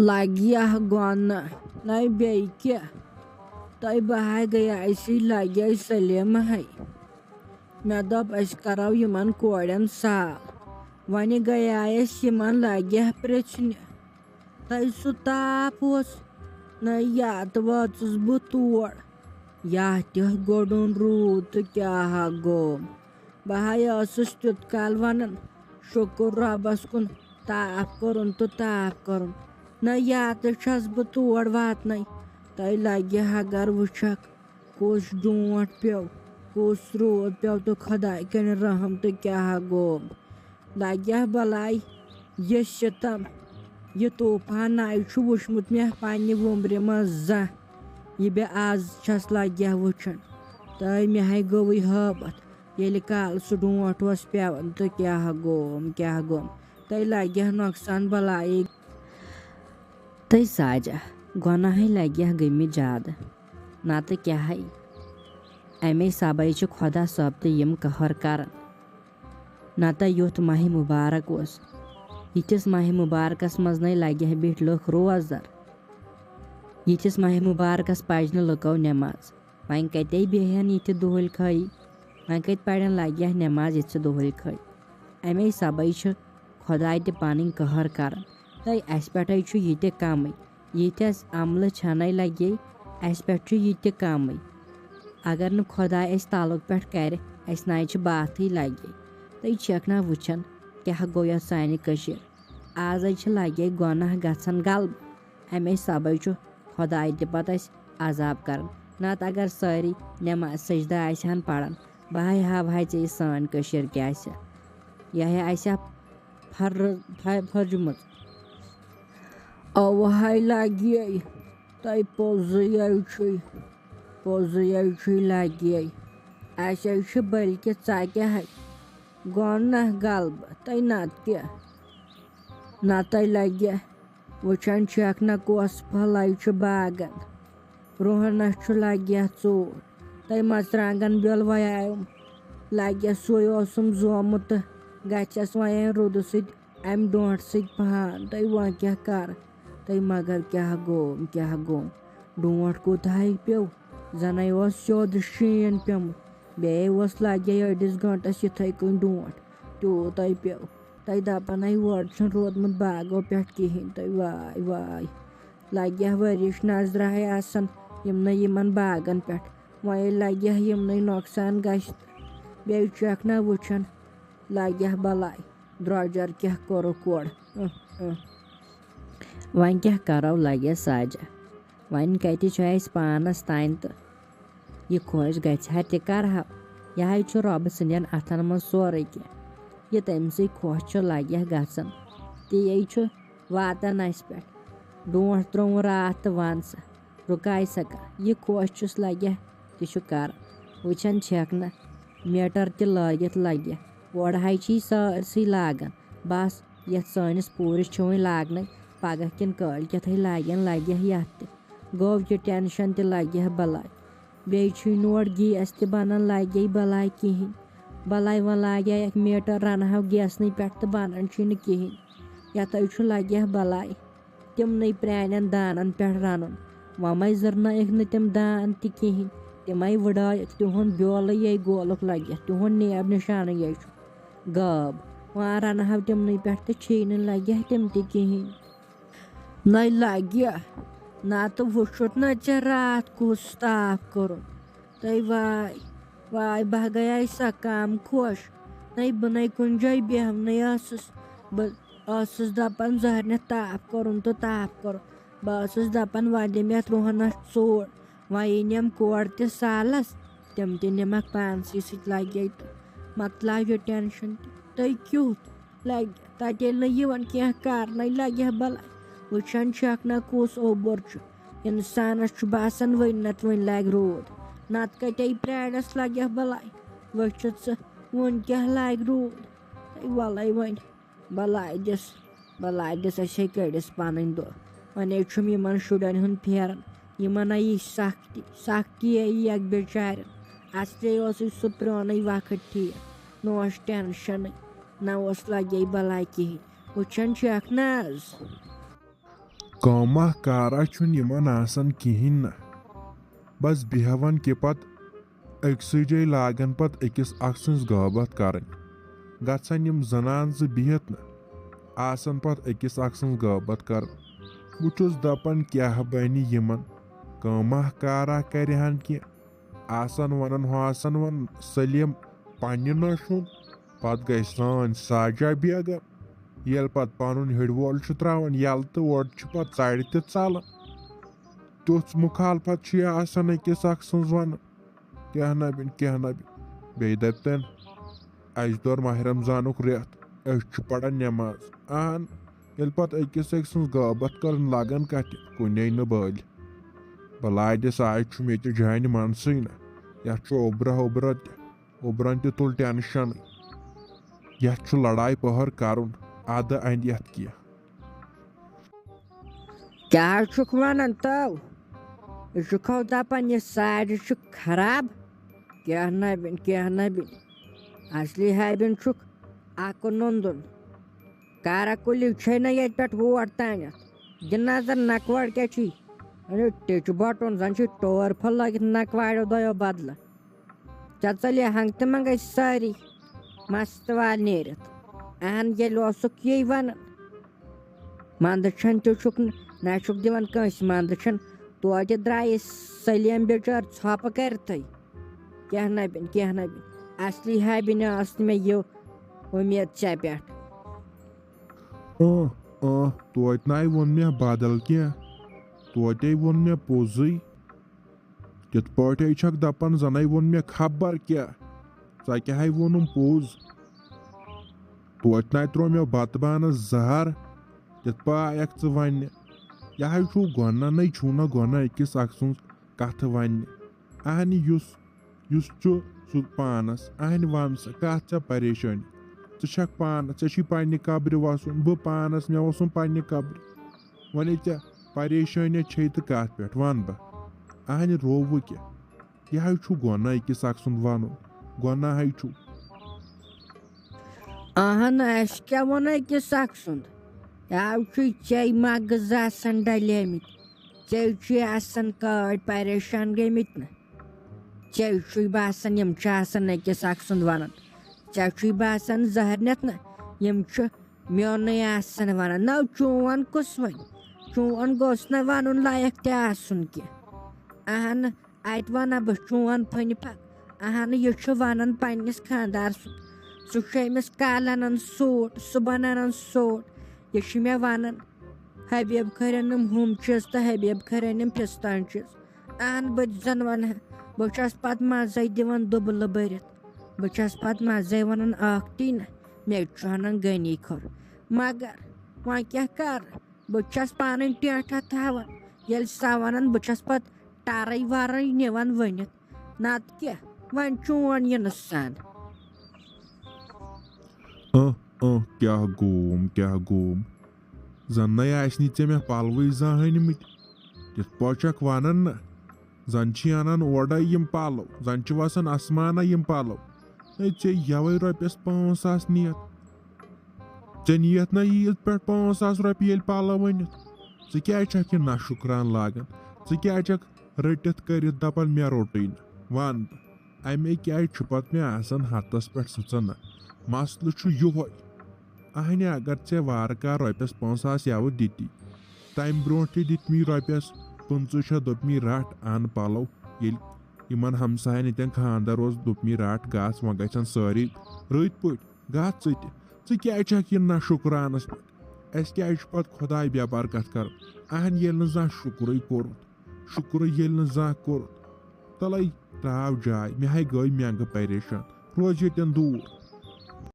लगिया गोना नई बेक्या तय बहाय गया ऐसी लगिया सलेम है मे दप अस करो यमन कोड़न साल वन गया यमन लगिया प्रेचन तय सु ताप न यात वचुस बह तोड़ या गोडुन रूद तो क्या गोम बहाय तुत काल वन शुक्र रबस कुन ताप करुन तो ताप करुन न यात बह तोड़ वातन तय लगे अगर वुचक कुछ डोट पेव कुछ रोद पेव तो खुदाई कन रहम तो क्या गोम लगे बलाई ये सितम ये तूफान आय वुचमुत मे पन्ने वुम्ब्रे मज यह बे आज छस लगे वुचन तय मे गई हबत ये काल सह डोट पेवन तो क्या गोम तय लगे नुकसान बलाई तय साजा गुनाह लगे गम ज्यादा ना तो क्या अमे सबे खुदा सब तो यम कहर कर ना तो युथ माह मुबारक यिस माह मुबारकस मज न लगे बिठ लुख रोजदर यिस माह मुबारकस पज न लुको नमाज वन कते बेहन ये दुहल खई वन कत पड़न लगे नमाज ये दुहल खई अमे सबे खुदा तो पन कहर कर तय अस पे ये कम यीतस अमल छन लगे अस पे ये कम अगर न खुदा तालुक पे कर अस ना बात लगे तय छक ना वुचन क्या गो ये सान आज लगे गुनाह गसन गलब अमे सबे खुदा पे अजाब कर ना अगर सारी नमाज सजदा आन पड़न बह हाव चे सान क्या यह फर्जुम अवहाय लगे तय पोज लगे अस बल्कि चे गुनाह गलब तय नत क्या ना तय लगे वुचन छक ना कस फल बागन रोहनस लगे चोर तय मरचांगन बिल वयाम लगे सोम जोमुत गस वन रुद सम डोट सहन तय वह क्या कर तय मगर क्या गोम डोट कोताह पेव जन सोद शीन पेमुत बे लगे अड़िस गंटस इथे कन डोट तूत पेव तय दपान और रोदमुत बागो पे कहें तय वाय लगे वरिश नजर आसन यमन बागन पे वन लगे यमन नुकसान गश बे चक ना वुचन लगे बलाई द्रोजर क्या करो कोड़ वन क्या करो लगे साजा वन कत पानस तान तो यह खुश गह तह करहा यह रब सदन अथन मज सोरे कह यह तम खुश लगे गसन ती वातान अस पे डोट त्रो रात तो वन सा रुकाय सका यह खुश लगे तह कर वुचन छक ना मीटर तह लगित लगे और सारसी लागन बस ये सानिस पूरस वन लागन पगह किन कल कथ लागन लगे ये गो यह टेंशन तह लगे बलाई बे नोट गैस तह बनन लगे बलाई कहें बलाई वन लगे मीटर रन गैसन पे तो बनन कहें यथ लगे बलाई तिमन प्रान दानन पे रन वह जरनक न तम दान तह कहें तम वुडाय तिहुंद ब्योल ये गोलुक लगे तिहुंद नेब निशान ये गब वह रन तिमन पे तो छी लगे तम तहें न लगे ना तो वुचुत न चे रात कुछ ताप कर तय वाय बह गया सा काम खुश न बन कुन जाय बेहन बस दपान जहर ताप कर तो ताप कर बस दपान वन मे रोहनस चोर वन नम कोड़ त सालस तम तमक पानस लगे तो मत लगे टेंशन तय क्युत लगे तन क्या कर लगे बलाई वुचन छक ना कुस ओबर इंसानस बासान वन नत वन लग रोद नत कते प्राणस लगे बलाई वुचत वन क्या लग रोद वल वन बलाई दिस असे कड़िस पन दो वन यमन शुरन हूं फेरन यमन आई सख्ती यक बेचार असले सह पुरान वक्त ठीक नोश टेंशन ना लगे बलाई कहें वुचन छक ना। कामा कारा छुन यमन आसन किहिन न बस बेहवन के पत अक्सै जाय लागन पत अकिस अख सन्स गहबत करन गछन यम जनान ज बिहत न आसन पत अकिस अख सन्स गहबत करन बुचुस दपन क्या बनि यमन कामा कारा करहन कि आसन वनन हासन वन सलीम पन्नि नोशुन पत गई सान साजा बेगम येल पत पनुन हिडवोल छु त्रावन यल तो ओड छु पत साइड ते चालन तुथ मुखालफत छु आसन अकिस अख सन्स वन क्या नबिन बे दपतन अज दौर माह रमजानुक रेत छु पड़न नमाज आहन येल पत अकिस अक सन्स गहबत करन लागन कत कुने न बल बलादिस आज छु मे ते जान मनसै न या छु ओब्रन ते तुल टेंशन या छु लड़ाई पहर करुन आद अंद यत किया क्या छुक वनन तो छुखो दपन ये साइड छु खराब क्या नबिन असली हबिन छुक आक नंदुन कारा कुलि छन ये पेट वोट तान गिनजर नकवाड़ क्या छी अरे टेच बटन जन छी टोर फल लगित नकवाड़ो दयो बदला चलिए हंग ते मंगै सारी मस्त वाल नेरत अहन ये लोसुक ये वन मंद छन तो छुक ना छुक दिवन कंस मंद छन तो द्राय सलीम बेचार छाप करते क्या नबिन असली हबिन मे ये उम्मीद चे पे तोत नाय वोन मे बादल क्या तोते वोन मे पोजै तित पाटे छक दपन जनै वोन मे खबर क्या क्या है वोनुम पोज तोत नाय त्रो मे बत बान जहर तित पायक च वन यह छु गोना नै छु न गोना अकिस अख सन्स कथ वन आहन युस छु सु पानस आहन वन स कथ च परेशानी च पान ची पन्ने कब्र वसन बह पानस मे वसुन पन्ने कब्र वन ऐ परेशानी छे तो कथ पे वन बह आहन रोव क्या यह छु गोना अकिस अख सुंद वन गोना है छु आहन अस क्या वन अकिस अख सुंद यह छु चे मगज आसन डलेमित चे छु आसन कड़ परेशान गमित न चे छु बासन यम छु आसन अकिस अख सुंद वनन चे छु बासन जहर नत न यम छु म्योन आसन वनन न चून कुस वन चून गोस न वनुन लायक ते आसन कि आहन अत वन बह चून फन पक आहन ये छु वनन पन्निस खानदार सु अमिस कल अनन सूट सुबन अनन सूट ये मे वनन हबीब खरनम हम चीज तो हबीब खरनम फिस्तान चीज आहन बह जन वन बस पत मजे दिवन दुबल भरत बस पत मजे वन ती न मे वन गनी खर मगर वह क्या कर बस पान टेंट थान ये सा वन बस पत टारे वारे निवान वन नत क्या वन चून इन सान क्या गोम जन नई चे मे पलव जहनमित तिथ पाक वनन न जन अनान ओड यम पलव जन वसान आसमाना यम पलव चे यवे रपियस 5,000 नियत चे नियत ना ईद पे 5,000 रपी ये पलव वनित क्या ना शुक्रान लागन क्या रटित कर दपन मे रोटै वन अमे क्या पत मे आसन हतस पे सुचन मसल यो आहन अगर चे वार कार रपियस 5,000 यव दिती तम ब्रो दित मी रपियस 25 दोपमी रट अन पलव ये हमसायन ये खानदार रोज दोपमी रट गस वो गन सारी रत पे गि क्या ना शुक्रानस पे अस क्या पत खुदाय बेबरकत कर आहन ये जा शुक्र कोर तल त्राव जाय मे गई मेंग परेशान रोज ये दूर